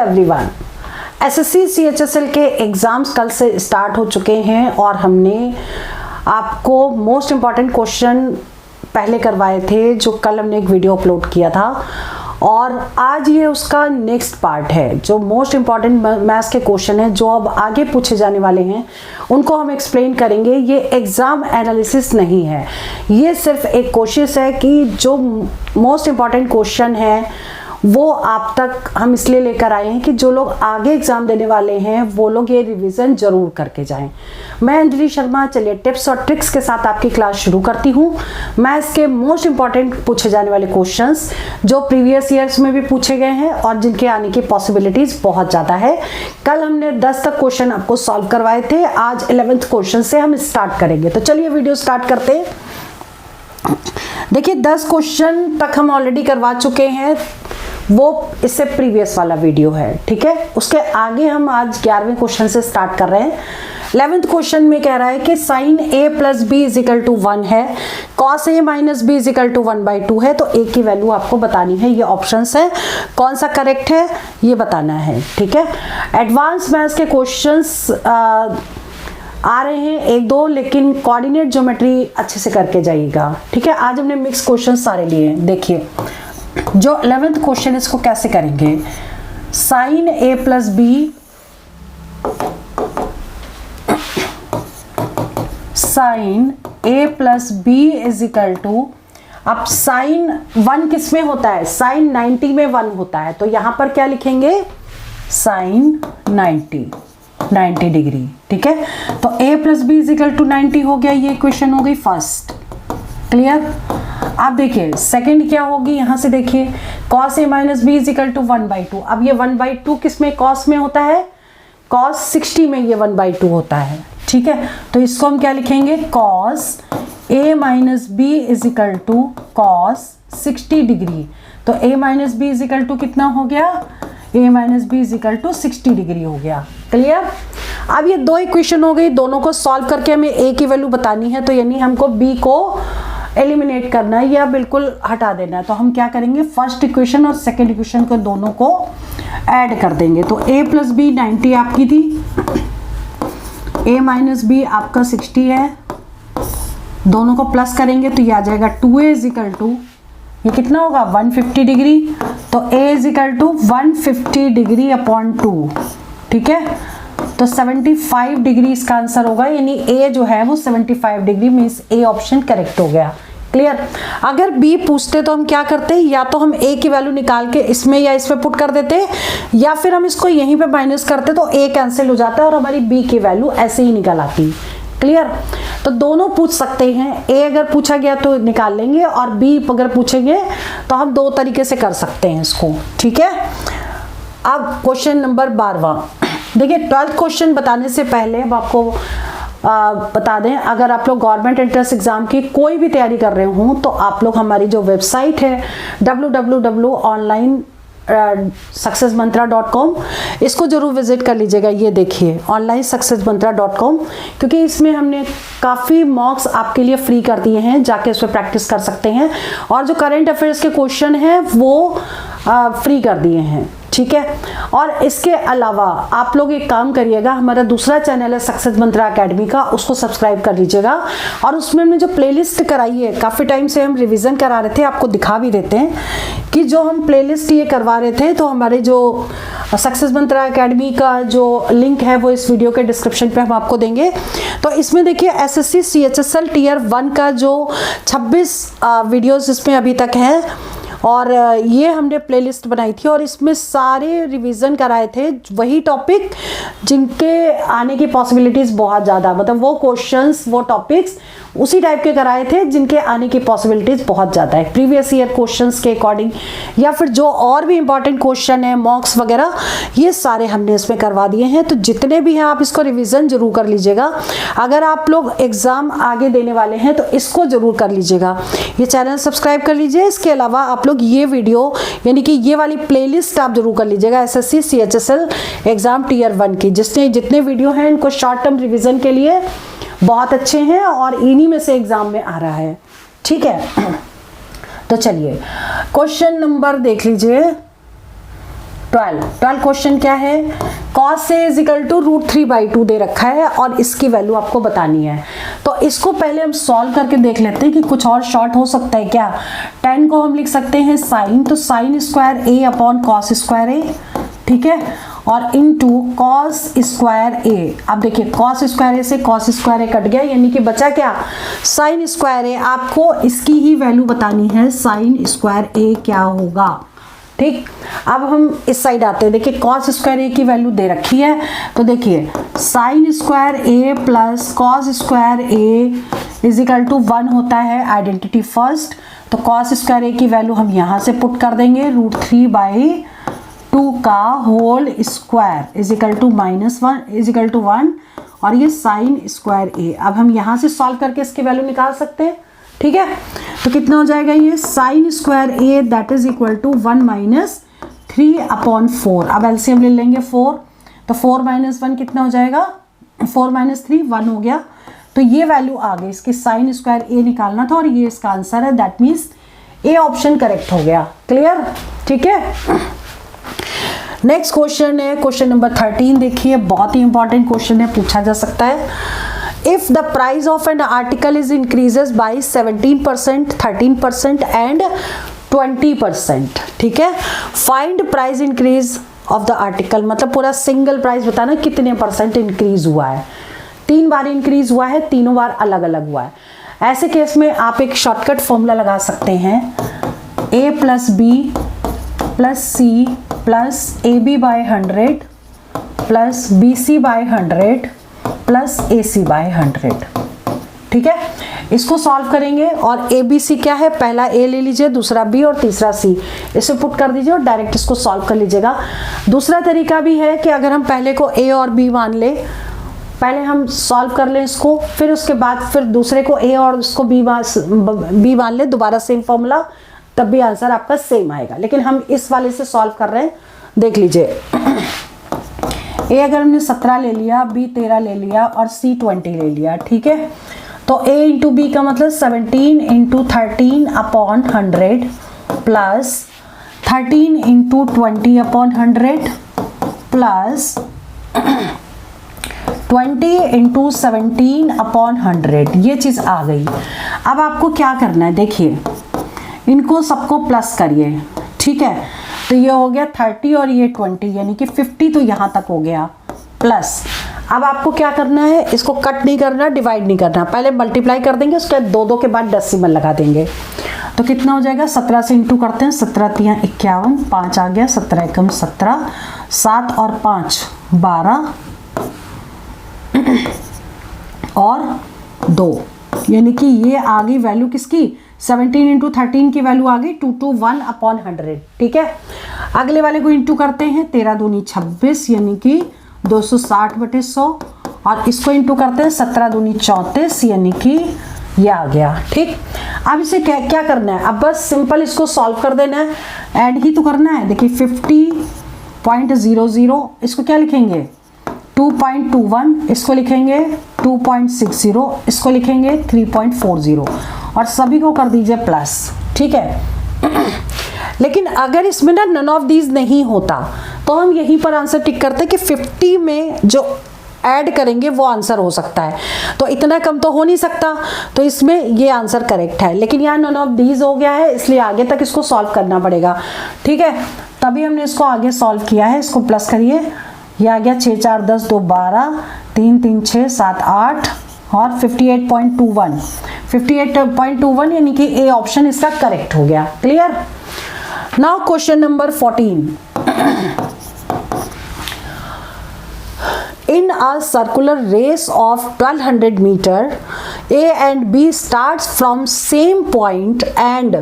Everyone, SSC CHSL के exams कल से स्टार्ट हो चुके हैं और हमने आपको मोस्ट इम्पॉर्टेंट क्वेश्चन पहले करवाए थे, जो कल हमने एक वीडियो अपलोड किया था, और आज ये उसका नेक्स्ट पार्ट है। जो मोस्ट इम्पॉर्टेंट मैथ्स के क्वेश्चन हैं जो अब आगे पूछे जाने वाले हैं उनको हम एक्सप्लेन करेंगे। ये एग्ज़ाम एनालिसिस नहीं है, ये सिर्फ एक कोशिश है कि जो मोस्ट इम्पॉर्टेंट क्वेश्चन है वो आप तक हम इसलिए लेकर आए हैं कि जो लोग आगे एग्ज़ाम देने वाले हैं वो लोग ये रिवीजन ज़रूर करके जाएं। मैं अंजलि शर्मा, चलिए टिप्स और ट्रिक्स के साथ आपकी क्लास शुरू करती हूँ। मैथ्स के मोस्ट इंपॉर्टेंट पूछे जाने वाले क्वेश्चंस जो प्रीवियस ईयर्स में भी पूछे गए हैं और जिनके आने की पॉसिबिलिटीज़ बहुत ज़्यादा है। कल हमने 10 तक क्वेश्चन आपको सॉल्व करवाए थे, आज 11th क्वेश्चन से हम स्टार्ट करेंगे। तो चलिए वीडियो स्टार्ट करते हैं। देखिए 10 क्वेश्चन तक हम ऑलरेडी करवा चुके हैं, वो इससे प्रीवियस वाला वीडियो है, ठीक है। उसके आगे हम आज 11वें क्वेश्चन से स्टार्ट कर रहे हैं। 11th क्वेश्चन में कह रहा है कि sine a plus B is equal to 1 है, cos a minus B is equal to 1/2 है, तो a की वैल्यू आपको बतानी है। ये ऑप्शंस है, कौन सा करेक्ट है ये बताना है, ठीक है। एडवांस मैथ्स के क्वेश्चंस आ रहे हैं 1-2, लेकिन कोऑर्डिनेट ज्योमेट्री अच्छे से करके जाइएगा, ठीक है। आज हमने मिक्स क्वेश्चन सारे लिए हैं। देखिए जो 11th क्वेश्चन इसको कैसे करेंगे, sine a plus B, sine a plus B is equal to, अब साइन 1 किस में होता है, साइन 90 में 1 होता है, तो यहां पर क्या लिखेंगे, साइन 90 डिग्री, ठीक है। तो a plus B is equal to 90 हो गया, ये इक्वेशन हो गई फर्स्ट, क्लियर। अब देखिए सेकंड क्या होगी, यहां से देखिए cos a minus B is equal to 1/2। अब ये 1/2 किस में, cos में होता है, cos 60 में ये 1/2 होता है, ठीक है। तो इसको हम क्या लिखेंगे, cos a minus B is equal to cos 60 degree. तो a minus B is equal to कितना हो गया, a minus B is equal to 60 degree हो गया, क्लियर। अब ये दो इक्वेशन हो गई, दोनों को सॉल्व करके हमें a की वैल्यू बतानी है, तो यानी हमको b को एलिमिनेट करना है या बिल्कुल हटा देना है। तो हम क्या करेंगे, फर्स्ट इक्वेशन और सेकंड इक्वेशन को दोनों को ऐड कर देंगे। तो a प्लस बी 90 आपकी थी, a माइनस बी आपका 60 है, दोनों को प्लस करेंगे तो ये आ जाएगा 2a इज इक्वल टू, ये कितना होगा 150 डिग्री। तो a is equal to 150 degree upon 2, ठीक है। तो 75 डिग्री इसका आंसर होगा, यानी a जो है वो 75 degree, means a option correct हो गया, क्लियर। अगर b पूछते तो हम क्या करते, या तो हम a की वैल्यू निकाल के इसमें या इसमें पुट कर देते, या फिर हम इसको यहीं पे माइनस करते तो a कैंसिल हो जाता है और हमारी b की वैल्यू ऐसे ही निकल आती, क्लियर। तो दोनों पूछ सकते हैं, a अगर पूछा गया तो निकाल लेंगे और b अगर पूछेंगे तो हम दो तरीके से कर सकते हैं इसको, ठीक है। अब क्वेश्चन नंबर 12, देखिए 12th क्वेश्चन बताने से पहले अब आपको बता दें, अगर आप लोग गवर्नमेंट एंट्रेंस एग्जाम की कोई भी तैयारी कर रहे हो तो आप लोग हमारी जो वेबसाइट है www.onlinesuccessmantra.com, इसको जरूर विजिट कर लीजिएगा। ये देखिए onlinesuccessmantra.com, क्योंकि इसमें हमने काफ़ी मॉक्स आपके लिए फ्री कर दिए हैं, जाके उस पर प्रैक्टिस कर सकते हैं, और जो करंट अफेयर्स के क्वेश्चन हैं वो फ्री कर दिए हैं, ठीक है। और इसके अलावा आप लोग एक काम करिएगा, हमारा दूसरा चैनल है सक्सेस मंत्रा अकेडमी का, उसको सब्सक्राइब कर लीजिएगा, और उसमें हमने जो प्लेलिस्ट कराई है, काफ़ी टाइम से हम रिवीजन करा रहे थे, आपको दिखा भी देते हैं कि जो हम प्लेलिस्ट ये करवा रहे थे, तो हमारे जो सक्सेस मंत्रा अकेडमी का जो लिंक है वो इस वीडियो के डिस्क्रिप्शन पे हम आपको देंगे। तो इसमें देखिए एसएससी सीएचएसएल टियर 1 का जो 26 वीडियोज़ इसमें अभी तक हैं, और ये हमने प्लेलिस्ट बनाई थी और इसमें सारे रिवीजन कराए थे, वही टॉपिक जिनके आने की पॉसिबिलिटीज़ बहुत ज़्यादा, मतलब वो क्वेश्चंस वो टॉपिक्स उसी टाइप के कराए थे जिनके आने की पॉसिबिलिटीज़ बहुत ज़्यादा है प्रीवियस ईयर क्वेश्चंस के अकॉर्डिंग, या फिर जो और भी इंपॉर्टेंट क्वेश्चन है मॉक्स वगैरह, ये सारे हमने इसमें करवा दिए हैं। तो जितने भी हैं आप इसको रिवीजन जरूर कर लीजिएगा। अगर आप लोग एग्ज़ाम आगे देने वाले हैं तो इसको ज़रूर कर लीजिएगा, ये चैनल सब्सक्राइब कर लीजिए। इसके अलावा आप लोग ये वीडियो यानी कि ये वाली प्लेलिस्ट आप जरूर कर लीजिएगा एसएससी सीएचएसएल एग्ज़ाम टियर 1 की, जितने वीडियो हैं इनको शॉर्ट टर्म रिविज़न के लिए बहुत अच्छे हैं और इन्हीं में से एग्जाम में आ रहा है, ठीक है। तो चलिए क्वेश्चन नंबर देख लीजिए 12 क्वेश्चन क्या है, cos A इजिकल टू √3/2 दे रखा है और इसकी वैल्यू आपको बतानी है। तो इसको पहले हम सॉल्व करके देख लेते हैं कि कुछ और शॉर्ट हो सकता है क्या। 10 को हम लिख सकते हैं साइन, तो sign square A upon cos square A, ठीक है, और इनटू कॉस स्क्वायर A। अब देखिए कॉस स्क्वायर A से कॉस स्क्वायर A कट गया, यानी कि बचा क्या, साइन स्क्वायर A। आपको इसकी ही वैल्यू बतानी है, साइन स्क्वायर A क्या होगा, ठीक। अब हम इस साइड आते हैं, देखिए कॉस स्क्वायर A की वैल्यू दे रखी है, तो देखिए sine square A plus cos square A equal to 1 होता है आइडेंटिटी फर्स्ट। तो कॉस स्क्वायर A की वैल्यू हम यहाँ से पुट कर देंगे, √3/2 का whole square equal to -1 equal to 1, और ये साइन स्क्वायर A। अब हम यहाँ से सॉल्व करके इसकी वैल्यू निकाल सकते हैं, ठीक है। तो कितना हो जाएगा ये sine square A that is equal to 1 - 3/4। अब एलसीएम ले लेंगे 4, तो 4 - 1 कितना हो जाएगा, 4 - 3 1 हो गया। तो ये वैल्यू आ गई, इसकी साइन स्क्वायर A निकालना था और ये इसका आंसर है, that means A option correct हो गया। क्लियर, ठीक है। नेक्स्ट क्वेश्चन है क्वेश्चन नंबर 13। देखिए बहुत ही इंपॉर्टेंट क्वेश्चन है, पूछा जा सकता है। If the price of an article is increases by 17%, 13% and 20%, ठीक है, find price increase of the article, मतलब पूरा सिंगल प्राइस बताना कितने परसेंट इंक्रीज हुआ है। 3 बार इंक्रीज हुआ है, तीनों बार अलग अलग हुआ है। ऐसे केस में आप एक शॉर्टकट फॉर्मूला लगा सकते हैं, A plus B plus C plus AB/100 plus BC/100 plus AC/100, ठीक है। इसको सॉल्व करेंगे और ABC क्या है, पहला A ले लीजिए, दूसरा B और तीसरा C, इसे पुट कर दीजिए और डायरेक्ट इसको सॉल्व कर लीजिएगा। दूसरा तरीका भी है कि अगर हम पहले को A और B मान ले, पहले हम सॉल्व कर लें इसको, फिर उसके बाद फिर दूसरे को A और उसको B मान ले, दोबारा सेम फॉर्मूला, तब भी आंसर आपका सेम आएगा। लेकिन हम इस वाले से सॉल्व कर रहे हैं, देख लीजिए। A अगर हमने 17 ले लिया, B 13 ले लिया और C 20 ले लिया, ठीक है। तो A इंटू B का मतलब 17 into 13/100 plus 13 into 20/100 plus 20 into 17/100, ये चीज़ आ गई। अब आपको क्या करना है, देखिए इनको सबको प्लस करिए, ठीक है। तो ये हो गया 30 और ये 20, यानी कि 50, तो यहाँ तक हो गया प्लस। अब आपको क्या करना है, इसको कट नहीं करना, डिवाइड नहीं करना, पहले मल्टीप्लाई कर देंगे, उसके बाद 2 के बाद डेसिमल लगा देंगे। तो कितना हो जाएगा, 17 से इंटू करते हैं, 17 × 3 = 51, 5 आ गया, 17 × 1 = 17, 7 और 5 = 12 और 2, यानी कि ये आ गई वैल्यू किसकी, 17 इंटू 13 की वैल्यू आ गई 221/100, ठीक है। अगले वाले को इंटू करते हैं, 13 दूनी 26, यानी कि 260/100, और इसको इंटू करते हैं 17 दूनी 34, यानी कि ये आ गया, ठीक। अब इसे क्या करना है, अब बस सिंपल इसको सॉल्व कर देना है, ऐड ही तो करना है। देखिए 50.00, इसको क्या लिखेंगे, 2.21, इसको लिखेंगे 2.60, इसको लिखेंगे 3.40, और सभी को कर दीजिए प्लस, ठीक है। लेकिन अगर इसमें ना नन ऑफ दीज नहीं होता, तो हम यहीं पर आंसर टिक करते कि 50 में जो ऐड करेंगे वो आंसर हो सकता है, तो इतना कम तो हो नहीं सकता, तो इसमें ये आंसर करेक्ट है। लेकिन यहाँ नन ऑफ दीज हो गया है, इसलिए आगे तक इसको सॉल्व करना पड़ेगा, ठीक है। तभी हमने इसको आगे सॉल्व किया है। इसको प्लस करिए, ये आ गया 6 × 4 = 10, 2 = 12, 3 × 3 = 6, 7 × 8 और 58.21, 58.21, यानी कि ए ऑप्शन इसका करेक्ट हो गया। Clear. Now question number 14। In a circular race of 1200 meter, A and B starts from same point and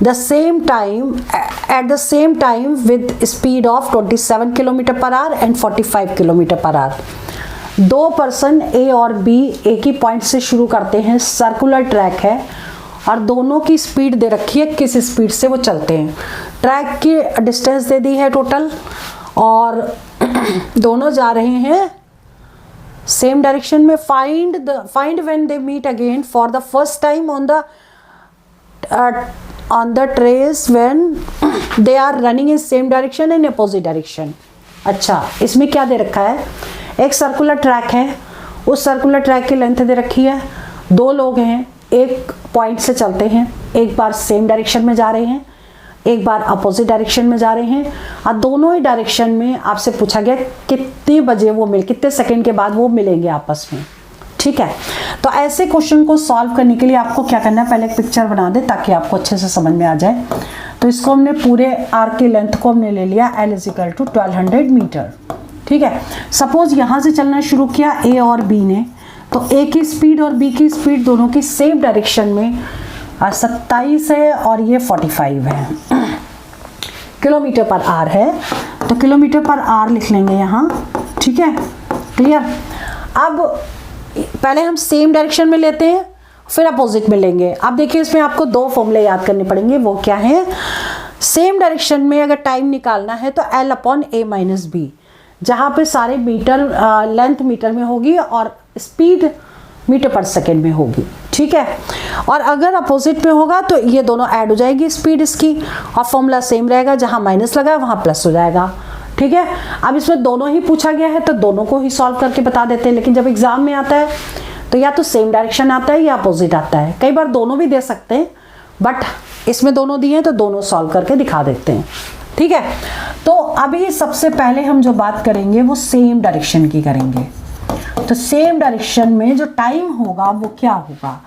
the same time at the same time with speed of 27 km/h and 45 km/h. 2 person A और B एक ही point से शुरू करते हैं, circular track है और दोनों की स्पीड दे रखी है, किस स्पीड से वो चलते हैं। ट्रैक की डिस्टेंस दे दी है टोटल, और दोनों जा रहे हैं सेम डायरेक्शन में। Find when they meet again for the first time on the on the trace when they are running in same direction and opposite direction. अच्छा, इसमें क्या दे रखा है, एक सर्कुलर ट्रैक है, उस सर्कुलर ट्रैक की लेंथ दे रखी है, दो लोग हैं, एक पॉइंट से चलते हैं, एक बार सेम डायरेक्शन में जा रहे हैं, एक बार अपोजिट डायरेक्शन में जा रहे हैं, और दोनों ही डायरेक्शन में आपसे पूछा गया कितने बजे वो कितने सेकंड के बाद वो मिलेंगे आपस में। ठीक है, तो ऐसे क्वेश्चन को सॉल्व करने के लिए आपको क्या करना है, पहले एक पिक्चर बना दे ताकि आपको अच्छे से समझ में आ जाए। तो इसको हमने पूरे आर्क की लेंथ को हमने ले लिया L = 1200 मीटर। ठीक है, सपोज यहाँ से चलना शुरू किया A और B ने, तो A की स्पीड और B की स्पीड दोनों की सेम डायरेक्शन में 27 है और ये 45 है। किलोमीटर पर आवर है, तो किलोमीटर पर आवर लिख लेंगे यहाँ। ठीक है, क्लियर। अब पहले हम सेम डायरेक्शन में लेते हैं, फिर अपोजिट में लेंगे। अब देखिए इसमें आपको दो फॉर्मूले याद करने पड़ेंगे, वो क्या है, सेम डायरेक्शन में अगर टाइम निकालना है तो L/A - B, जहाँ पे सारे मीटर लेंथ मीटर में होगी और स्पीड मीटर पर सेकेंड में होगी। ठीक है, और अगर अपोजिट में होगा तो ये दोनों ऐड हो जाएगी स्पीड इसकी, और फॉर्मूला सेम रहेगा, जहाँ माइनस लगा वहाँ प्लस हो जाएगा। ठीक है, अब इसमें दोनों ही पूछा गया है तो दोनों को ही सॉल्व करके बता देते हैं, लेकिन जब एग्जाम में आता है तो या तो सेम डायरेक्शन आता है या अपोजिट आता है, कई बार दोनों भी दे सकते हैं, बट इसमें दोनों दिए हैं तो दोनों सॉल्व करके दिखा देते हैं। ठीक है, तो अभी सबसे पहले हम जो बात करेंगे वो सेम डायरेक्शन की करेंगे। तो सेम डायरेक्शन में जो टाइम होगा वो क्या होगा,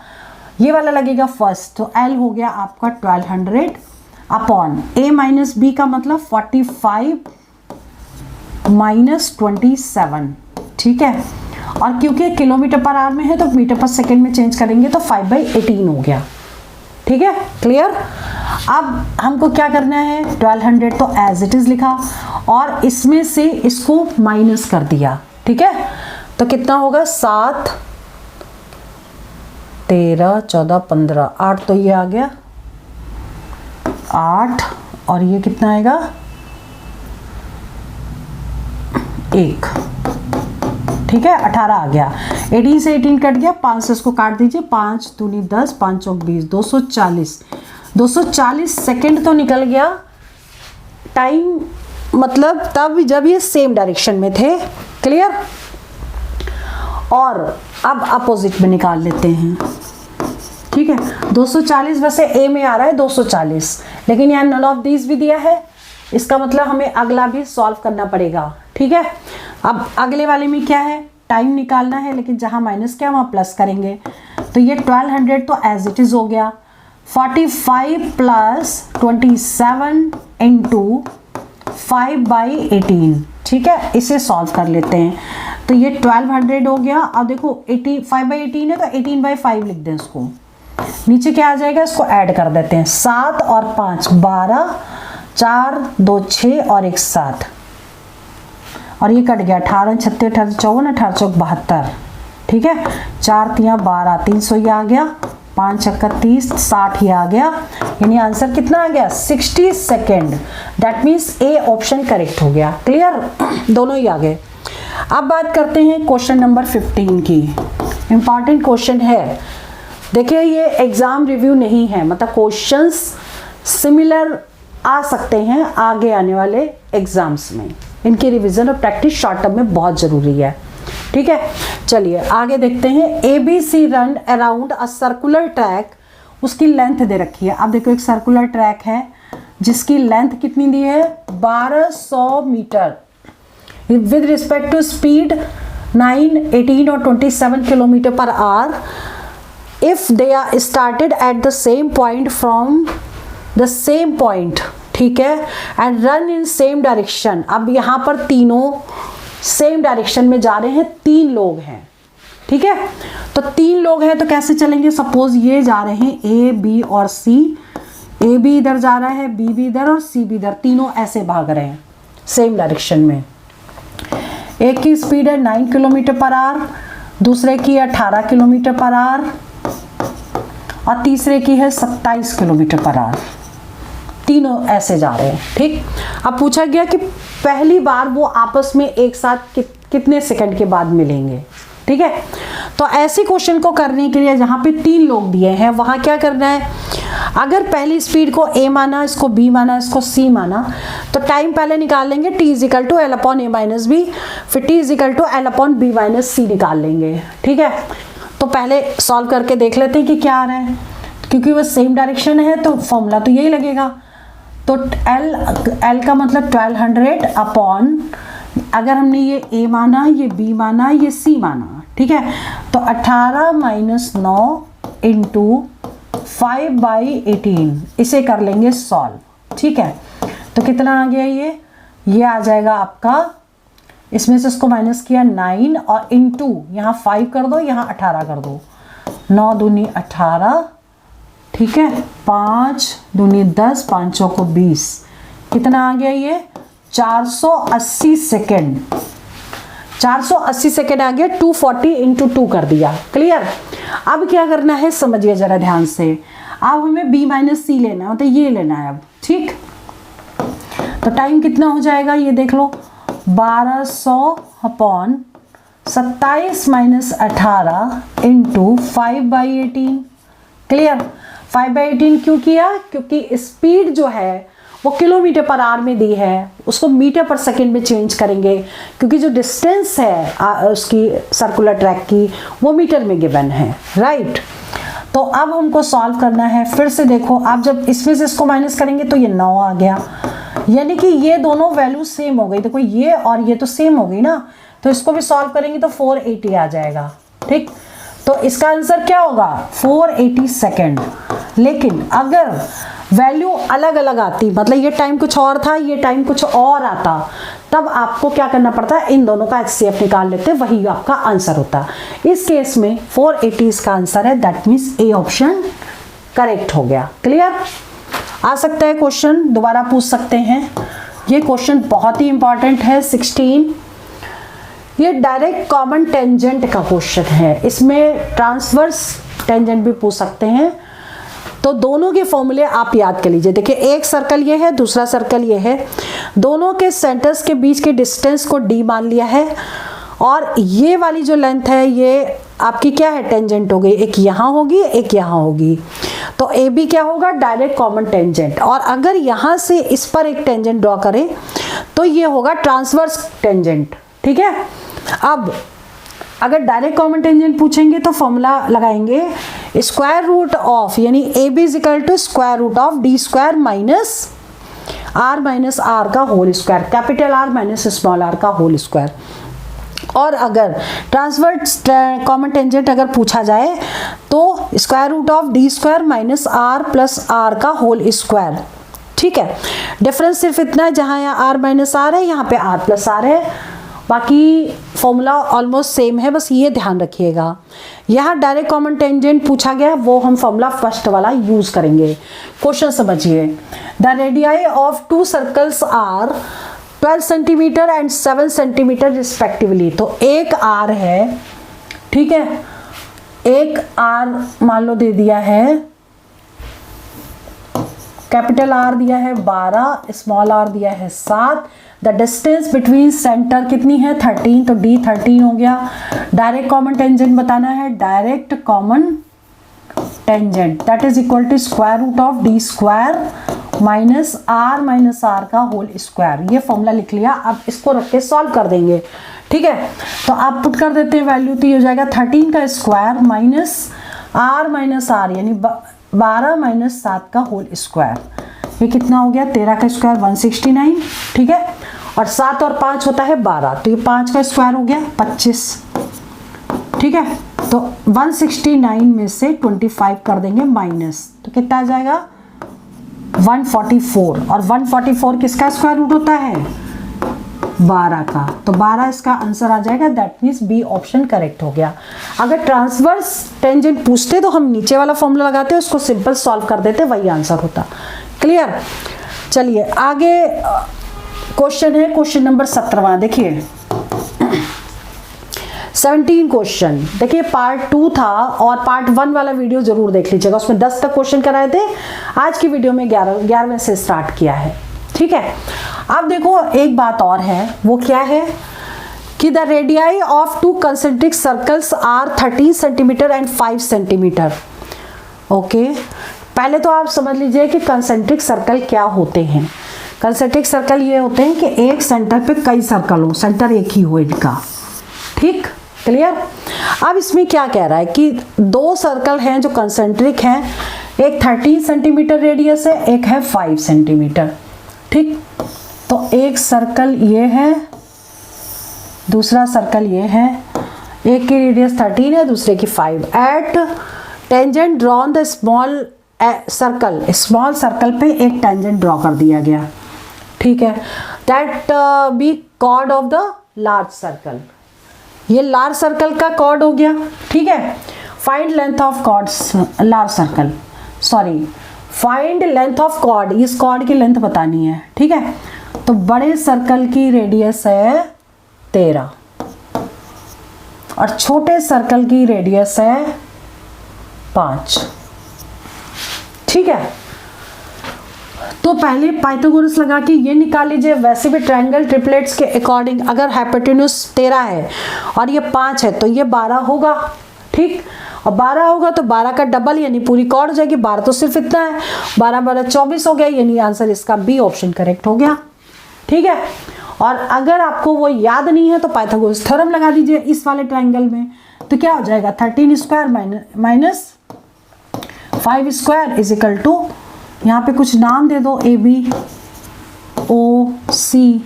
ये वाला लगेगा फर्स्ट, तो L हो गया आपका 1200 अपॉन A - B का मतलब 45 - 27। ठीक है, और क्योंकि किलोमीटर पर आवर में है तो मीटर पर सेकेंड में चेंज करेंगे तो 5/18 हो गया। ठीक है, क्लियर। अब हमको क्या करना है, 1200 तो एज इट इज लिखा और इसमें से इसको माइनस कर दिया। ठीक है, तो कितना होगा, 7 13 14 15 8, तो ये आ गया 8, और ये कितना आएगा 1। ठीक है, 18 आ गया, 18 से 18 कट गया, 5 से इसको काट दीजिए, 5 दूनी 10, 5 चौक 20, 240 सेकंड तो निकल गया टाइम, मतलब तब जब ये सेम डायरेक्शन में थे। क्लियर। और अब अपोजिट में निकाल लेते हैं। ठीक है, 240 वैसे ए में आ रहा है 240, लेकिन यहाँ नन ऑफ दीज भी दिया है, इसका मतलब हमें अगला भी सॉल्व करना पड़ेगा। ठीक है, अब अगले वाले में क्या है, टाइम निकालना है, लेकिन जहाँ माइनस क्या वहाँ प्लस करेंगे, तो ये 1200 तो एज इट इज हो गया, 45 + 27 × 5/18। ठीक है, इसे सॉल्व कर लेते हैं, तो ये 1200 हो गया। अब देखो 5/18 है तो 18/5 लिख दें इसको, नीचे क्या आ जाएगा, इसको ऐड कर देते हैं, 7 और 5 12, 4 2 6 और 1 7, और ये कट गया 18 36 18 54 18 चौक 72। ठीक है, 4 3 12 300 ये आ गया, 5 चक्का 30 60 ये आ गया, यानी आंसर कितना आ गया 60 second. That means A option correct हो गया। क्लियर, दोनों ही आ गए। अब बात करते हैं क्वेश्चन नंबर 15 की। इंपॉर्टेंट क्वेश्चन है, देखिए ये एग्जाम रिव्यू नहीं है, मतलब क्वेश्चंस सिमिलर आ सकते हैं आगे आने वाले एग्जाम्स में, इनकी रिवीजन और प्रैक्टिस शॉर्ट टर्म में बहुत जरूरी है। ठीक है, चलिए आगे देखते हैं। ABC run around a circular track, उसकी लेंथ दे रखी है। अब देखो एक सर्कुलर ट्रैक है जिसकी लेंथ कितनी दी है 1200 metre, with respect to speed 9 18 और 27 kilometre per hour, if they are started at the same point from the same point. ठीक है, and run in same direction. अब यहाँ पर तीनों सेम डायरेक्शन में जा रहे हैं, 3 लोग हैं। ठीक है, तो 3 लोग हैं तो कैसे चलेंगे, सपोज ये जा रहे हैं A B और C, A भी इधर जा रहा है, B भी इधर और C भी इधर, तीनों ऐसे भाग रहे हैं सेम डायरेक्शन में। एक की स्पीड है 9 किलोमीटर पर आवर, दूसरे की 18 किलोमीटर पर आवर और तीसरे की है 27 किलोमीटर पर आवर, तीनों ऐसे जा रहे हैं। ठीक, अब पूछा गया कि पहली बार वो आपस में एक साथ कितने सेकंड के बाद मिलेंगे। ठीक है, तो तो ऐसे क्वेश्चन को करने के लिए जहाँ पे 3 लोग दिए हैं वहाँ क्या करना है, अगर पहली स्पीड को a माना, इसको b माना, इसको c माना, तो टाइम पहले निकाल लेंगे t is equal to L upon A minus B, फिर t is equal to L upon B minus C निकाल लेंगे। ठीक है, तो पहले सॉल्व करके देख लेते हैं कि क्या आ रहा है, क्योंकि वो सेम डायरेक्शन है तो फॉर्मूला तो यही लगेगा। तो L का मतलब 1200 अपॉन, अगर हमने ये A माना, ये B माना, ये C माना, ठीक है, तो 18 माइनस 9 इंटू 5/18, इसे कर लेंगे सॉल्व। ठीक है, तो कितना आ गया ये आ जाएगा आपका, इसमें से इसको माइनस किया 9 और इंटू यहाँ 5 कर दो, यहाँ 18 कर दो, 9 दूनी 18, ठीक है, 5 दूनी 10, 5 को 20, कितना आ गया ये 480 सेकेंड, 480 सेकेंड आ गया। 240 इंटू 2 कर दिया। क्लियर। अब क्या करना है समझिए जरा ध्यान से, अब हमें b माइनस सी लेना है, तो ये लेना है अब। ठीक, तो टाइम कितना हो जाएगा ये देख लो, 1200 अपॉन 27 माइनस 18 इंटू 5/18। क्लियर। 5/18 क्यों किया, क्योंकि स्पीड जो है वो किलोमीटर पर आवर में दी है, उसको मीटर पर सेकंड में चेंज करेंगे, क्योंकि जो डिस्टेंस है उसकी सर्कुलर ट्रैक की वो मीटर में गिवन है। राइट, तो अब हमको सॉल्व करना है। फिर से देखो, आप जब इसमें से इसको माइनस करेंगे तो ये 9 आ गया, यानी कि ये दोनों वैल्यू सेम हो गई। देखो ये और ये तो सेम हो गई ना, तो इसको भी सॉल्व करेंगे तो 480 आ जाएगा। ठीक, तो इसका आंसर क्या होगा 480 सेकेंड। लेकिन अगर वैल्यू अलग अलग आती, मतलब ये टाइम कुछ और था, ये टाइम कुछ और आता, तब आपको क्या करना पड़ता है, इन दोनों का HCF निकाल लेते, वही आपका आंसर होता। इस केस में 480 इसका आंसर है, that means A option correct हो गया। क्लियर। आ सकता है क्वेश्चन, दोबारा पूछ सकते हैं। ये क्वेश्चन बहुत ही इंपॉर्टेंट है। 16, ये डायरेक्ट कॉमन टेंजेंट का क्वेश्चन है, इसमें ट्रांसवर्स टेंजेंट भी पूछ सकते हैं। तो दोनों के फॉर्मूले आप याद कर लीजिए। देखिए, एक सर्कल ये है, दूसरा सर्कल ये है, दोनों के सेंटर्स के बीच के डिस्टेंस को d मान लिया है, और ये वाली जो लेंथ है ये आपकी क्या है, टेंजेंट हो गई, एक यहाँ होगी एक यहाँ होगी, तो ए बी क्या होगा, डायरेक्ट कॉमन टेंजेंट। और अगर यहाँ से इस पर एक टेंजेंट ड्रॉ करें तो ये होगा ट्रांसवर्स टेंजेंट। ठीक है, अब अगर डायरेक्ट कॉमन टेंजेंट पूछेंगे तो फॉर्मूला लगाएंगे स्क्वायर रूट ऑफ, यानी A B is equal to square root of D square minus R का whole square, capital R minus small R का होल स्क्वायर। और अगर ट्रांसवर्स कॉमन टेंजेंट अगर पूछा जाए तो square root of D square minus R plus R का whole square. ठीक है, डिफरेंस सिर्फ इतना है, जहाँ यहाँ आर माइनस आर है, यहाँ पे आर प्लस आर है, बाकी फॉर्मूला ऑलमोस्ट सेम है, बस ये ध्यान रखिएगा। यहाँ डायरेक्ट कॉमन टेंजेंट पूछा गया, वो हम फॉर्मूला फर्स्ट वाला यूज करेंगे। क्वेश्चन समझिए, the radii of 2 circles are 12 centimetre and 7 centimetre respectively. तो एक आर है, ठीक है, एक आर मान लो दे दिया है, कैपिटल आर दिया है 12, स्मॉल आर दिया है 7, द डिस्टेंस बिटवीन सेंटर कितनी है 13, तो डी 13 हो गया। डायरेक्ट कॉमन टेंजेंट बताना है, direct common tangent that is equal to square root of D square minus R का होल स्क्वायर। ये फॉर्मूला लिख लिया, अब इसको रख के सॉल्व कर देंगे। ठीक है, तो आप पुट कर देते हैं वैल्यू, तो ये हो जाएगा 13 का स्क्वायर माइनस आर यानी 12 माइनस 7 का होल स्क्वायर। ये कितना हो गया, 13 का स्क्वायर 169। ठीक है, और 7 और 5 होता है 12, तो ये 5 का स्क्वायर हो गया 25। ठीक है, तो 169 में से 25 कर देंगे माइनस, तो कितना आ जाएगा 144। और 144 किसका स्क्वायर रूट होता है 12 का, तो 12 इसका आंसर आ जाएगा, that means B option correct हो गया। अगर ट्रांसवर्स टेंजेंट पूछते तो हम नीचे वाला फॉर्मूला लगाते, उसको सिंपल सॉल्व कर देते, वही आंसर होता। क्लियर। चलिए आगे क्वेश्चन है, क्वेश्चन नंबर 17। देखिए 17 क्वेश्चन, देखिए पार्ट 2 था और पार्ट 1 वाला वीडियो जरूर देख लीजिएगा, उसमें 10 तक क्वेश्चन कराए थे। आज की वीडियो में 11वें से स्टार्ट किया है। ठीक है, अब देखो एक बात और है, वो क्या है कि the radii of two concentric circles are 13 centimetre and 5 centimetre. Okay, पहले तो आप समझ लीजिए कि कंसेंट्रिक सर्कल क्या होते हैं। कंसेंट्रिक सर्कल ये होते हैं कि एक सेंटर पे कई सर्कल हो, सेंटर एक ही हो इनका। ठीक, क्लियर। अब इसमें क्या कह रहा है कि दो सर्कल हैं जो कंसेंट्रिक हैं, एक 13 सेंटीमीटर रेडियस है, एक है 5 सेंटीमीटर। ठीक, तो एक सर्कल ये है, दूसरा सर्कल ये है, एक की रेडियस 13 है, दूसरे की 5। At tangent drawn the small circle, small circle पे एक टेंजेंट ड्रॉ कर दिया गया। ठीक है, that be chord of the large circle, ये लार्ज सर्कल का कॉर्ड हो गया। ठीक है, find length of chords, large circle, sorry find length of chord, इस कॉर्ड की लेंथ बतानी है। ठीक है, तो बड़े सर्कल की रेडियस है 13 और छोटे सर्कल की रेडियस है 5। ठीक है, तो पहले पाइथागोरस लगा के ये निकाल लीजिए। वैसे भी ट्रायंगल ट्रिपलेट्स के अकॉर्डिंग अगर हाइपोटेन्यूज 13 है और ये 5 है तो ये 12 होगा। ठीक, और 12 होगा तो 12 का डबल यानी पूरी कॉर्ड हो जाएगी। 12 तो सिर्फ इतना है, 12 12 24 हो गया, यानी आंसर इसका बी ऑप्शन करेक्ट हो गया। ठीक है, और अगर आपको वो याद नहीं है तो पाइथागोरस थ्योरम लगा दीजिए इस वाले ट्रायंगल में, तो क्या हो जाएगा 13 square minus 5 square is equal to, यहाँ पे कुछ नाम दे दो, ए बी ओ सी।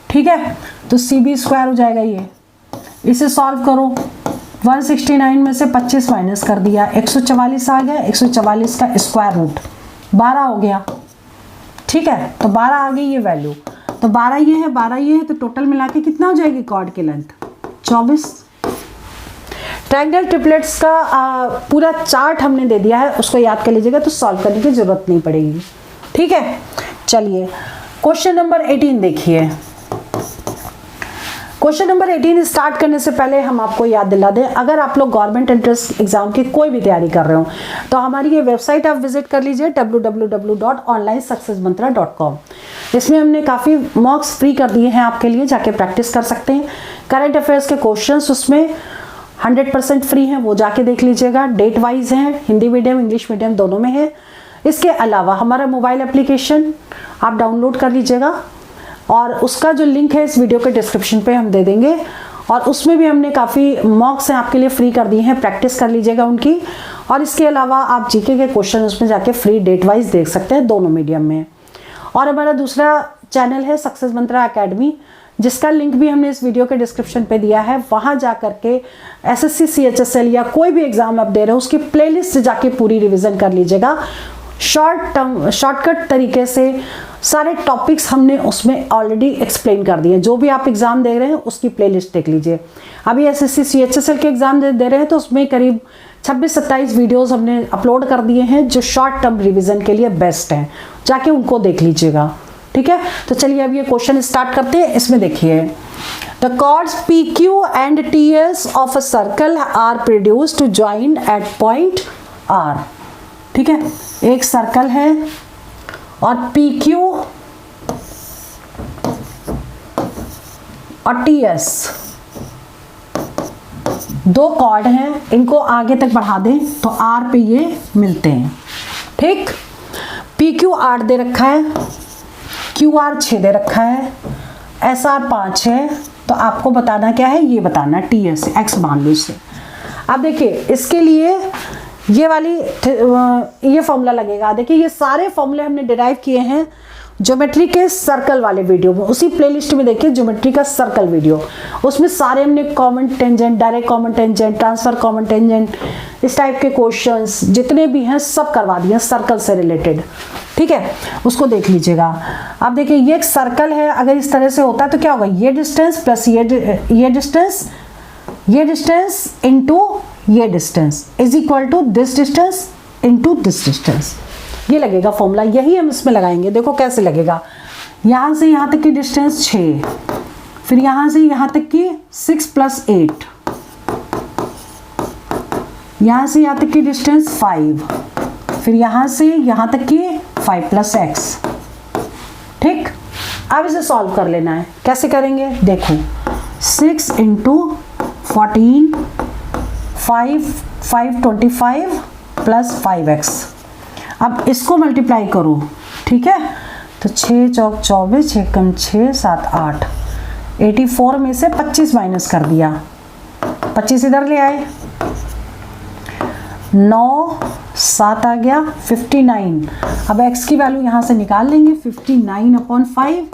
ठीक है, तो सी बी स्क्वायर हो जाएगा ये। इसे सॉल्व करो, 169 में से 25 माइनस कर दिया, 144 आ गया, 144 का स्क्वायर रूट 12 हो गया। ठीक है, तो 12 आ गई ये वैल्यू, तो 12 ये है, 12 ये है, तो टोटल मिला के कितना हो जाएगी कॉर्ड की लेंथ 24। ट्रायंगल ट्रिपलेट्स का पूरा चार्ट हमने दे दिया है, उसको याद कर लीजिएगा तो सॉल्व करने की जरूरत नहीं पड़ेगी। ठीक है, चलिए क्वेश्चन नंबर 18 देखिए। क्वेश्चन नंबर 18 स्टार्ट करने से पहले हम आपको याद दिला दें, अगर आप लोग गवर्नमेंट एंट्रेंस एग्जाम की कोई भी तैयारी कर रहे हो तो हमारी ये वेबसाइट आप विजिट कर लीजिए www.onlinesuccessmantra.com। इसमें हमने काफ़ी मॉक्स फ्री कर दिए हैं आपके लिए, जाके प्रैक्टिस कर सकते हैं। करंट अफेयर्स के क्वेश्चंस उसमें 100% फ्री हैं, वो जाके देख लीजिएगा। डेट वाइज हैं, हिंदी मीडियम इंग्लिश मीडियम दोनों में है। इसके अलावा हमारा मोबाइल एप्लीकेशन आप डाउनलोड कर लीजिएगा और उसका जो लिंक है इस वीडियो के डिस्क्रिप्शन पे हम दे देंगे, और उसमें भी हमने काफ़ी मॉक्स हैं आपके लिए फ्री कर दिए हैं, प्रैक्टिस कर लीजिएगा उनकी। और इसके अलावा आप जीके के क्वेश्चन उसमें जाके फ्री डेट वाइज देख सकते हैं दोनों मीडियम में। और हमारा दूसरा चैनल है सक्सेस मंत्रा अकेडमी, जिसका लिंक भी हमने इस वीडियो के डिस्क्रिप्शन पे दिया है। वहाँ जा करके एसएससी सीएचएसएल या कोई भी एग्जाम आप दे रहे हो उसकी प्लेलिस्ट से जाके पूरी रिवीजन कर लीजिएगा। शॉर्टकट तरीके से सारे टॉपिक्स हमने उसमें ऑलरेडी एक्सप्लेन कर दिए। जो भी आप एग्जाम दे रहे हैं उसकी प्लेलिस्ट देख लीजिए। अभी एसएससी सीएचएसएल के एग्जाम दे रहे हैं तो उसमें करीब 26-27 वीडियोस हमने अपलोड कर दिए हैं जो शॉर्ट टर्म रिवीजन के लिए बेस्ट हैं, जाके उनको देख लीजिएगा। ठीक है, तो चलिए अब ये क्वेश्चन स्टार्ट करते हैं। इसमें देखिए, the chords P Q and T S of a circle are produced to join at point R. ठीक है, एक सर्कल है और पी क्यू और टी एस दो कॉर्ड हैं, इनको आगे तक बढ़ा दें तो आर पे ये मिलते हैं। ठीक, पी क्यू 8 दे रखा है, क्यू आर 6 दे रखा है, एस आर 5 है, तो आपको बताना क्या है, ये बताना टी एस एक्स मान लो इसे। अब देखिए इसके लिए ये वाली ये फॉर्मूला लगेगा। देखिए ये सारे फॉर्मूले हमने डिराइव किए हैं ज्योमेट्री के सर्कल वाले वीडियो में, उसी प्लेलिस्ट में देखिए ज्योमेट्री का सर्कल वीडियो, उसमें सारे हमने common tangent, direct common tangent, transfer common tangent, इस टाइप के क्वेश्चंस जितने भी हैं सब करवा दिए सर्कल से रिलेटेड। ठीक है, उसको देख लीजिएगा। अब देखिए ये एक सर्कल है, अगर इस तरह से होता है तो क्या होगा, ये डिस्टेंस प्लस ये डिस्टेंस इनटू ये distance is equal to this distance into this distance, ये लगेगा फॉर्मूला। यही हम इसमें लगाएंगे। देखो कैसे लगेगा, यहाँ से यहाँ तक की डिस्टेंस 6, फिर यहाँ से यहाँ तक की 6 + 8, यहाँ से यहाँ तक की डिस्टेंस 5, फिर यहाँ से यहाँ तक की 5 + x। ठीक, अब इसे सॉल्व कर लेना है। कैसे करेंगे, देखो 6 इंटू 14, 5 प्लस 5x। अब इसको मल्टीप्लाई करो, ठीक है। तो 6 चौक 24, 6 कम 6, 7 8, 84 में से 25 माइनस कर दिया, 25 इधर ले आए, 9 7 आ गया 59। अब x की वैल्यू यहाँ से निकाल लेंगे, 59/5,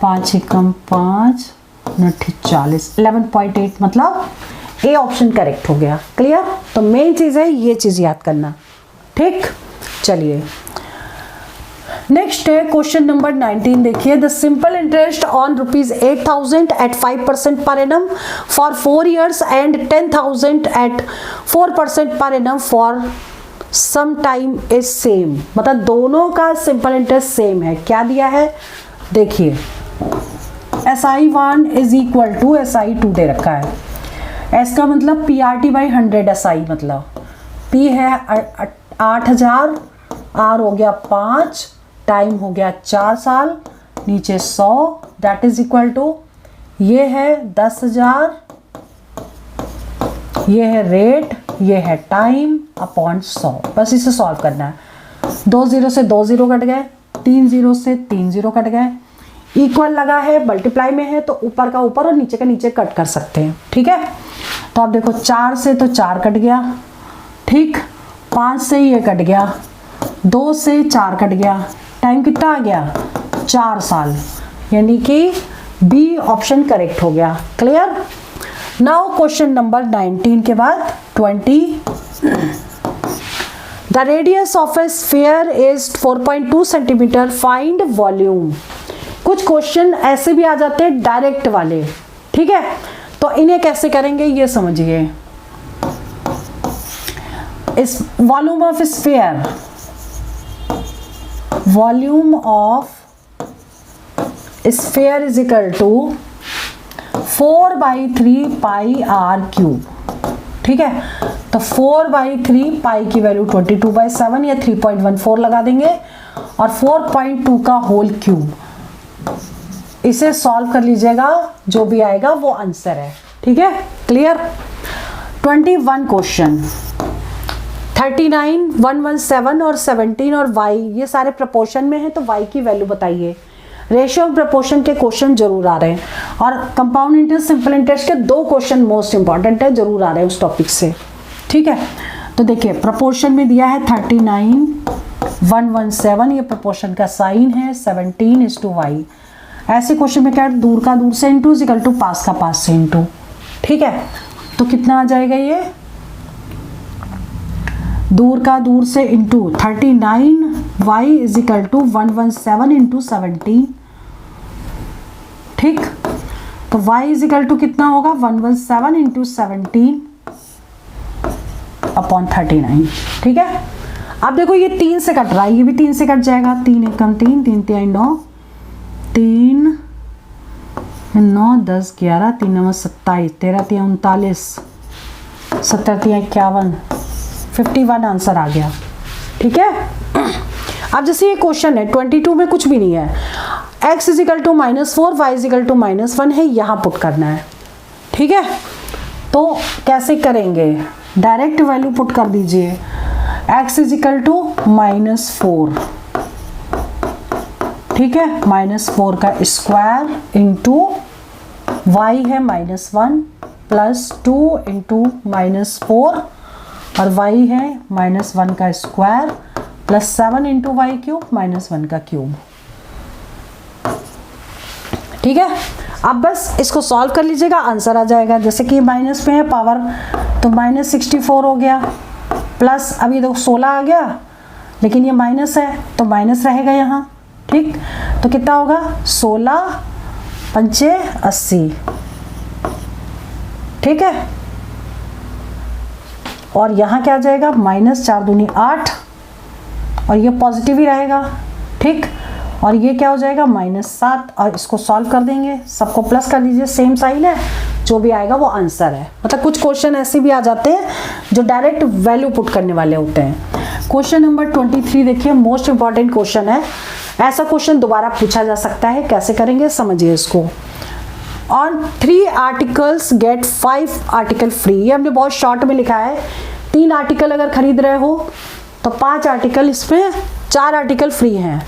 5 एकम 5, 40, 11.8, मतलब ए ऑप्शन करेक्ट हो गया। क्लियर? तो मेन चीज़ है ये चीज़ याद करना, ठीक। चलिए नेक्स्ट है क्वेश्चन नंबर 19। देखिए, the simple interest on ₹8,000 at 5% per annum for 4 years and 10,000 at 4% per annum for some time is same. मतलब दोनों का सिंपल इंटरेस्ट सेम है। क्या दिया है देखिए, SI1 is equal to SI2 दे रखा है। S का मतलब PRT/100, SI मतलब P है 8,000, R हो गया 5, टाइम हो गया 4 साल, नीचे 100, दैट इज इक्वल टू ये है 10,000, ये है रेट, ये है टाइम अपॉन 100। बस इसे सॉल्व करना है। 2 0 से 2 0 कट गए, 3 0 से 3 0 कट गए, इक्वल लगा है, मल्टीप्लाई में है तो ऊपर का ऊपर और नीचे का नीचे कट कर सकते हैं, ठीक है। तो आप देखो 4 से तो 4 कट गया, ठीक, 5 से ये कट गया, 2 से 4 कट गया, टाइम कितना आ गया 4 साल, यानी कि बी ऑप्शन करेक्ट हो गया। क्लियर? नाउ क्वेश्चन नंबर 19 के बाद 20। The radius of A sphere is 4.2 centimetre, find volume. कुछ क्वेश्चन ऐसे भी आ जाते हैं डायरेक्ट वाले, ठीक है। तो इन्हें कैसे करेंगे ये समझिए। इस volume of sphere, volume of sphere is equal to 4/3 pi R cube, ठीक है। तो 4/3 पाई की वैल्यू 22/7 या 3.14 लगा देंगे और 4.2 का होल क्यूब। इसे सॉल्व कर लीजिएगा, जो भी आएगा वो आंसर है, ठीक है। क्लियर? 21 क्वेश्चन, 39, 117 और 17 और y ये सारे प्रपोर्शन में है, तो y की वैल्यू बताइए। रेशियो और प्रपोर्शन के क्वेश्चन जरूर आ रहे हैं, और कंपाउंड इंटरेस्ट, सिंपल इंटरेस्ट के 2 क्वेश्चन मोस्ट इंपॉर्टेंट है, जरूर आ रहे हैं उस टॉपिक से, ठीक है। तो देखिए प्रपोर्शन में दिया है 39, 117, ये प्रपोर्शन का साइन है, 17:y। ऐसे क्वेश्चन में क्या, दूर का दूर से इंटू इक्वल टू पास का पास से इंटू, ठीक है। तो कितना आ जाएगा, ये दूर का दूर से into 39y is equal to 117 into 17, ठीक। तो y इज इक्वल टू कितना होगा, 117 इंटू 17 अपॉन 39, ठीक है। अब देखो ये 3 से कट रहा है, ये भी 3 से कट जाएगा, 3 एकम 3, 3 3 9, 3 9 10 11, 3 9 27, 13 3 39, 17 3 51, 51 आंसर आ गया, ठीक है। अब जैसे ये क्वेश्चन है 22 में कुछ भी नहीं है, x is equal to -4, y is equal to -1 है, यहाँ पुट करना है, ठीक है। तो कैसे करेंगे, डायरेक्ट वैल्यू पुट कर दीजिए। x इज इक्वल टू -4, ठीक है, -4 का स्क्वायर इंटू y है -1 प्लस 2 इंटू -4 और y है -1 का square plus 7 into y cube -1 का क्यूब, ठीक है। अब बस इसको सॉल्व कर लीजिएगा, आंसर आ जाएगा। जैसे कि माइनस में है पावर, तो -64 हो गया, प्लस अभी देखो 16 आ गया, लेकिन ये माइनस है तो माइनस रहेगा यहाँ, ठीक। तो कितना होगा, 16 5 80, ठीक है। और यहाँ क्या आ जाएगा, -4 दूनी 8, और ये पॉजिटिव ही रहेगा, ठीक। और ये क्या हो जाएगा, -7, और इसको सॉल्व कर देंगे, सबको प्लस कर दीजिए, सेम साइन है, जो भी आएगा वो आंसर है। मतलब कुछ क्वेश्चन ऐसे भी आ जाते हैं जो डायरेक्ट वैल्यू पुट करने वाले होते हैं। क्वेश्चन नंबर 23 देखिए, मोस्ट इंपॉर्टेंट क्वेश्चन है। ऐसा क्वेश्चन दोबारा पूछा जा सकता है, कैसे करेंगे समझिए इसको। On 3 articles get 5 article free. ये हमने बहुत शॉर्ट में लिखा है, 3 आर्टिकल अगर खरीद रहे हो तो 5 आर्टिकल, इसमें 4 आर्टिकल फ्री हैं,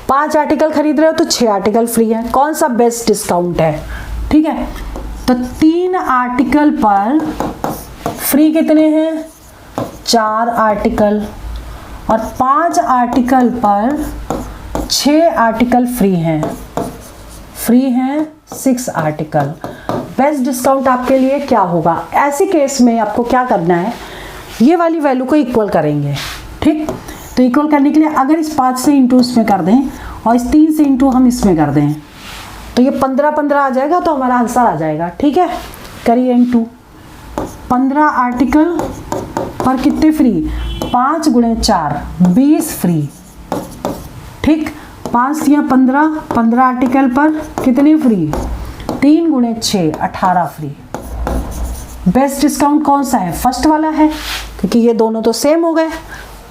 5 आर्टिकल खरीद रहे हो तो 6 आर्टिकल फ्री हैं। कौन सा बेस्ट डिस्काउंट है? ठीक है, तो 3 आर्टिकल पर फ्री कितने हैं? 4 आर्टिकल, और 5 आर्टिकल पर 6 आर्टिकल फ्री हैं, 6 आर्टिकल। बेस्ट डिस्काउंट आपके लिए क्या होगा? ऐसे केस में आपको क्या करना है, ये वाली वैल्यू को इक्वल करेंगे। ठीक, तो इक्वल करने के लिए अगर इस 5 से इंटू इसमें कर दें और इस 3 से इंटू हम इसमें कर दें तो ये 15 आ जाएगा, तो हमारा आंसर आ जाएगा। ठीक है, करिए इंटू 15 आर्टिकल पर कितने फ्री? 5 गुणे 4 20 फ्री। ठीक, 5 या 15 आर्टिकल पर कितने फ्री? 3 गुणे 6 18 फ्री। बेस्ट डिस्काउंट कौन सा है? फर्स्ट वाला है, क्योंकि ये दोनों तो सेम हो गए।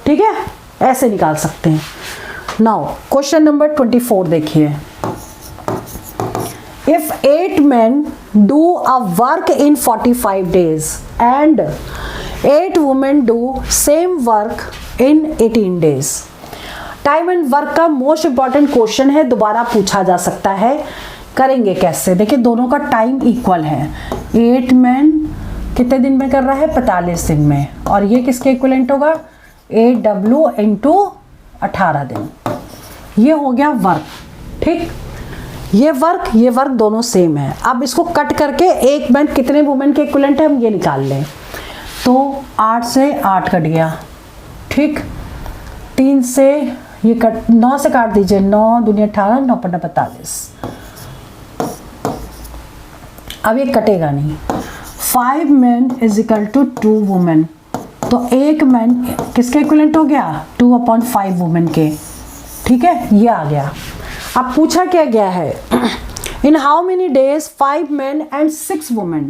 ठीक है, ऐसे निकाल सकते हैं। नाउ क्वेश्चन नंबर 24 देखिए। If 8 men do a work in 45 days and 8 women do same work in 18 days, time and work का मोस्ट इंपॉर्टेंट क्वेश्चन है, दोबारा पूछा जा सकता है। करेंगे कैसे? देखिए, दोनों का टाइम इक्वल है। 8 men कितने दिन में कर रहा है? 45 दिन में, और ये किसके इक्विवेलेंट होगा? 8W इंटू 18 दिन। ये हो गया वर्क। ठीक, ये वर्क दोनों सेम है। अब इसको कट करके एक मैन कितने वुमेन के इक्विवेलेंट है हम ये निकाल लें, तो 8 से 8 कट गया। ठीक, 3 से ये कट, 9 से काट दीजिए, 9 दूनी 18, 9 पंजा 45। अब ये कटेगा नहीं। 5 men is equal to 2 women, तो एक मैन किसके इक्विवेलेंट हो गया? 2/5 वुमेन के। ठीक है, ये आ गया। अब पूछा क्या गया है? In how many days 5 men and 6 women,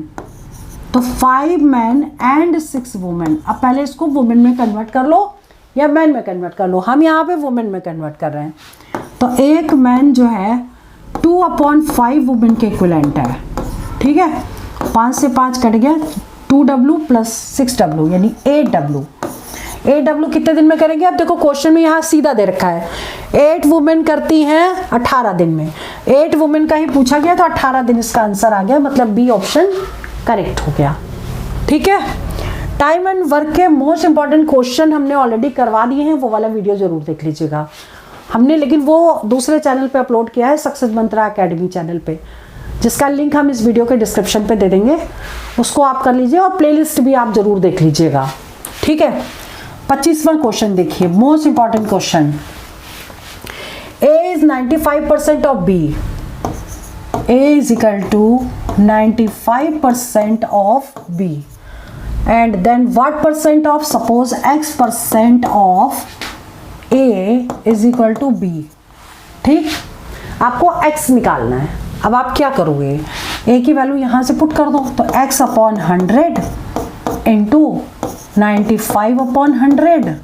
तो 5 men and 6 women। अब पहले इसको वुमेन में कन्वर्ट कर लो या मैन में कन्वर्ट कर लो, हम यहाँ पे वुमेन में कन्वर्ट कर रहे हैं। तो एक मैन जो है 2/5 वुमेन के इक्विवेलेंट है। ठीक है, 5 से 5 कट गया, 2W प्लस 6W यानी 8W। 8W कितने दिन में करेंगे? अब देखो क्वेश्चन में यहाँ सीधा दे रखा है 8 वुमेन करती हैं 18 दिन में, 8 वुमेन का ही पूछा गया तो 18 दिन इसका आंसर आ गया, मतलब बी ऑप्शन करेक्ट हो गया। ठीक है, टाइम एंड वर्क के मोस्ट इंपॉर्टेंट क्वेश्चन हमने ऑलरेडी करवा दिए हैं, वो वाला वीडियो जरूर देख लीजिएगा हमने, लेकिन वो दूसरे चैनल पे अपलोड किया है, सक्सेस मंत्रा एकेडमी चैनल पे, जिसका लिंक हम इस वीडियो के डिस्क्रिप्शन पे दे देंगे, उसको आप कर लीजिए और प्लेलिस्ट भी आप जरूर देख लीजिएगा। ठीक है, 25वां क्वेश्चन देखिए, most important question. A is 95% of B, A is equal to 95% of B, and then what percent of, suppose X% of A is equal to B। ठीक, आपको X निकालना है। अब आप क्या करोगे? A की वैल्यू यहाँ से पुट कर दो, तो X/100 into 95/100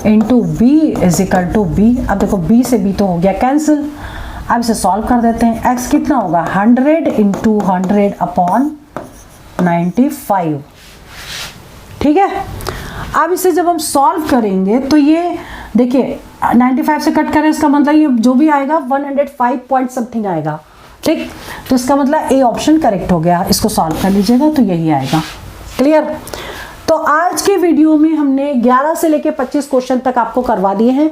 into B is equal to B। अब देखो B से B तो हो गया कैंसिल। अब इसे सॉल्व कर देते हैं। X कितना होगा? 100 इंटू 100/95। ठीक है, अब इसे जब हम सॉल्व करेंगे तो ये देखिए 95 से कट करें, इसका मतलब ये जो भी आएगा 105 पॉइंट समथिंग आएगा। ठीक, तो इसका मतलब ए ऑप्शन करेक्ट हो गया। इसको सॉल्व कर लीजिएगा तो यही आएगा। क्लियर? तो आज के वीडियो में हमने 11 से लेके 25 क्वेश्चन तक आपको करवा दिए हैं।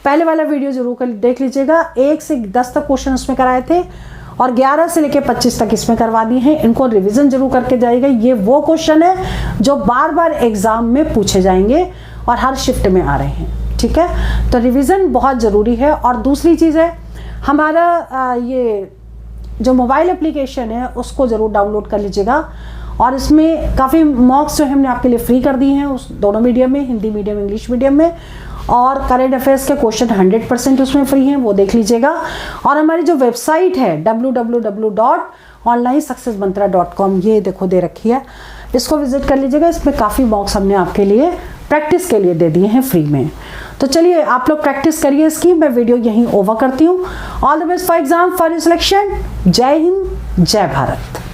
पहले वाला वीडियो जरूर देख लीजिएगा, 1 से 10 तक क्वेश्चन उसमें कराए थे और 11 से लेके 25 तक इसमें करवा दिए हैं। इनको रिवीजन जरूर करके जाइएगा। ये वो क्वेश्चन है जो बार बार एग्जाम में पूछे जाएंगे और हर शिफ्ट में आ रहे हैं। ठीक है, तो रिवीजन बहुत ज़रूरी है। और दूसरी चीज़ है, हमारा ये जो मोबाइल एप्लीकेशन है उसको ज़रूर डाउनलोड कर लीजिएगा, और इसमें काफ़ी मॉक्स जो हमने आपके लिए फ्री कर दिए हैं, उस दोनों मीडियम में, हिंदी मीडियम इंग्लिश मीडियम में, और करेंट अफेयर्स के क्वेश्चन 100% उसमें फ्री हैं, वो देख लीजिएगा। और हमारी जो वेबसाइट है www.onlinesuccessmantra.com, ये देखो दे रखी है, इसको विजिट कर लीजिएगा। इसमें काफ़ी मॉक्स हमने आपके लिए प्रैक्टिस के लिए दे दिए हैं फ्री में। तो चलिए आप लोग प्रैक्टिस करिए इसकी। मैं वीडियो यहीं ओवर करती हूँ। All the best for exam, for selection. जय हिंद। जय भारत।